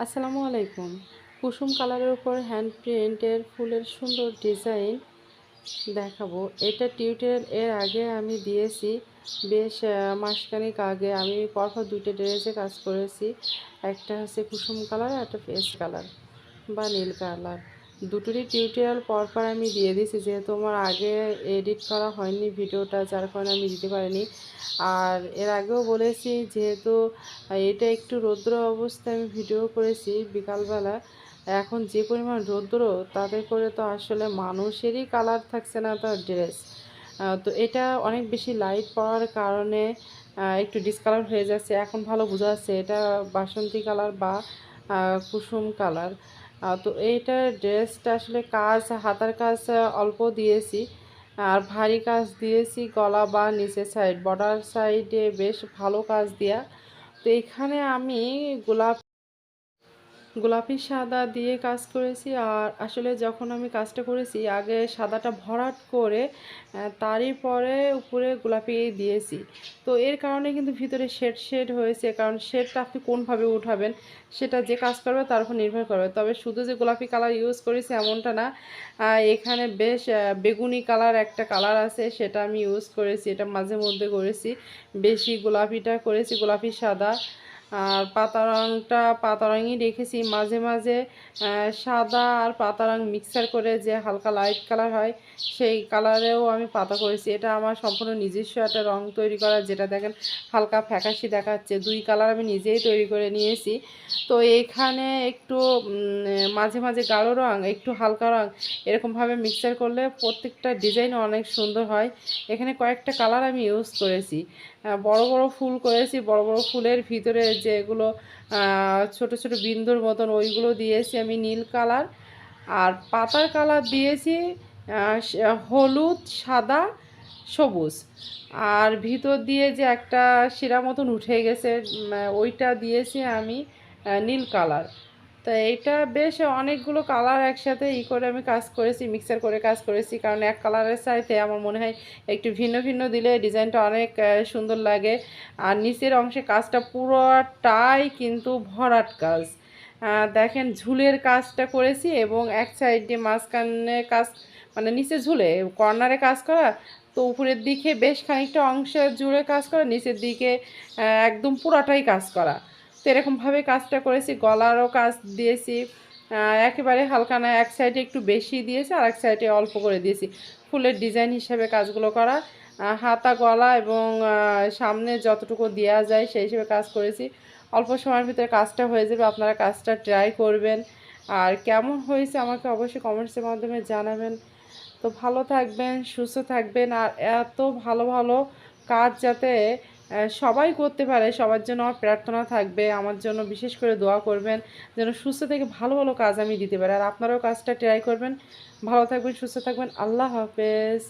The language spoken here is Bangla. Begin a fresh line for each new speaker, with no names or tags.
আসসালামু আলাইকুম। কুসুম কালারের উপর হ্যান্ড প্রিন্টের ফুলের সুন্দর ডিজাইন দেখাবো। এটা টিউটোরিয়াল এর আগে আমি দিয়েছি। বেশ মাসখানেক আগে আমি পরপর দুটো ড্রেসে কাজ করেছি। একটা হচ্ছে কুসুম কালার, একটা পেস্ট কালার বা নীল কালার। দুটোরই টিউটোরিয়াল পরপর আমি দিয়ে দিয়েছি, যেহেতু আমার আগে এডিট করা হয়নি ভিডিওটা, যার কারণে আমি দিতে পারিনি। আর এর আগেও বলেছি, যেহেতু এটা একটু রৌদ্র অবস্থায় আমি ভিডিও করেছি বিকালবেলা। এখন যে পরিমাণ রৌদ্র, তাতে করে তো আসলে মানুষেরই কালার থাকছে না তার ড্রেস। তো এটা অনেক বেশি লাইট পাওয়ার কারণে একটু ডিসকালার হয়ে যাচ্ছে। এখন ভালো বোঝা যাচ্ছে এটা বাসন্তী কালার বা কুসুম কালার। তো এইটা ড্রেসটা আসলে কাজ, হাতার কাজ অল্প দিয়েছি, আর ভারী কাজ দিয়েছি গলা বা নিচের সাইড, বর্ডার সাইডে বেশ ভালো কাজ দেয়া। তো এখানে আমি গোলাপি সাদা দিয়ে কাজ করেছি। আর আসলে যখন আমি কাজটা করেছি, আগে সাদাটা ভরাট করে তারই পরে উপরে গোলাপি দিয়েছি। তো এর কারণে কিন্তু ভিতরে শেড শেড হয়েছে, কারণ শেডটা আপনি কোনভাবে উঠাবেন সেটা যে কাজ করবে তার উপর নির্ভর করবে। তবে শুধু যে গোলাপি কালার ইউজ করেছি এমনটা না, এখানে বেশ বেগুনি কালার একটা কালার আছে, সেটা আমি ইউজ করেছি। এটা মাঝে মধ্যে করেছি, বেশি গোলাপিটা করেছি গোলাপি সাদা। আর পাতা রঙই রেখেছি। মাঝে মাঝে সাদা আর পাতা রঙ মিক্সার করে যে হালকা লাইট কালার হয়, সেই কালারেও আমি পাতা করেছি। এটা আমার সম্পূর্ণ নিজস্ব একটা রঙ তৈরি করা, যেটা দেখেন হালকা ফ্যাকাশি দেখাচ্ছে। দুই কালার আমি নিজেই তৈরি করে নিয়েছি। তো এখানে একটু মাঝে মাঝে গাঢ় রঙ, একটু হালকা রঙ, এরকমভাবে মিক্সার করলে প্রত্যেকটা ডিজাইন অনেক সুন্দর হয়। এখানে কয়েকটা কালার আমি ইউজ করেছি। বড় বড় ফুল করেছি, বড় বড় ফুলের ভিতরে যেগুলো ছোট ছোট বিন্দুর মতন, ওইগুলো দিয়েছি আমি নীল কালার। আর পাতার কালার দিয়েছি হলুদ, সাদা, সবুজ। আর ভিতর দিয়ে যে একটা শিরা মতন উঠে গেছে, ওইটা দিয়েছি আমি নীল কালার। তো এইটা বেশ অনেকগুলো কালার একসাথে করে আমি কাজ করেছি, মিক্সার করে কাজ করেছি। কারণ এক কালারের সাথে আমার মনে হয় একটু ভিন্ন ভিন্ন দিলে ডিজাইনটা অনেক সুন্দর লাগে। আর নিচের অংশে কাজটা পুরোটাই কিন্তু ভরাট কাজ। দেখেন ঝুলের কাজটা করেছি, এবং এক সাইডে মাঝখানে কাজ, মানে নিচে ঝুলে কর্নারে কাজ করা। তো উপরের দিকে বেশ খানিকটা অংশে জুড়ে কাজ করা, নিচের দিকে একদম পুরাটাই কাজ করা। তো এরকমভাবে কাজটা করেছি। গলারও কাজ দিয়েছি একেবারে হালকা না, এক সাইডে একটু বেশি দিয়েছি আর এক সাইডে অল্প করে দিয়েছি। ফুলের ডিজাইন হিসেবে কাজগুলো করা, হাতা, গলা এবং সামনে যতটুকু দেওয়া যায় সেই হিসেবে কাজ করেছি। অল্প সময়ের ভিতরে কাজটা হয়ে যাবে। আপনারা কাজটা ট্রাই করবেন, আর কেমন হয়েছে আমাকে অবশ্যই কমেন্টসের মাধ্যমে জানাবেন। তো ভালো থাকবেন, সুস্থ থাকবেন। আর এত ভালো ভালো কাজ যাতে সবাই করতে পারে, সবার জন্য আমার প্রার্থনা থাকবে। আমার জন্য বিশেষ করে দোয়া করবেন, যেন সুস্থ থেকে ভালো ভালো কাজ আমি দিতে পারি। আর আপনারাও কাজটা ট্রাই করবেন। ভালো থাকবেন, সুস্থ থাকবেন। আল্লাহ হাফেজ।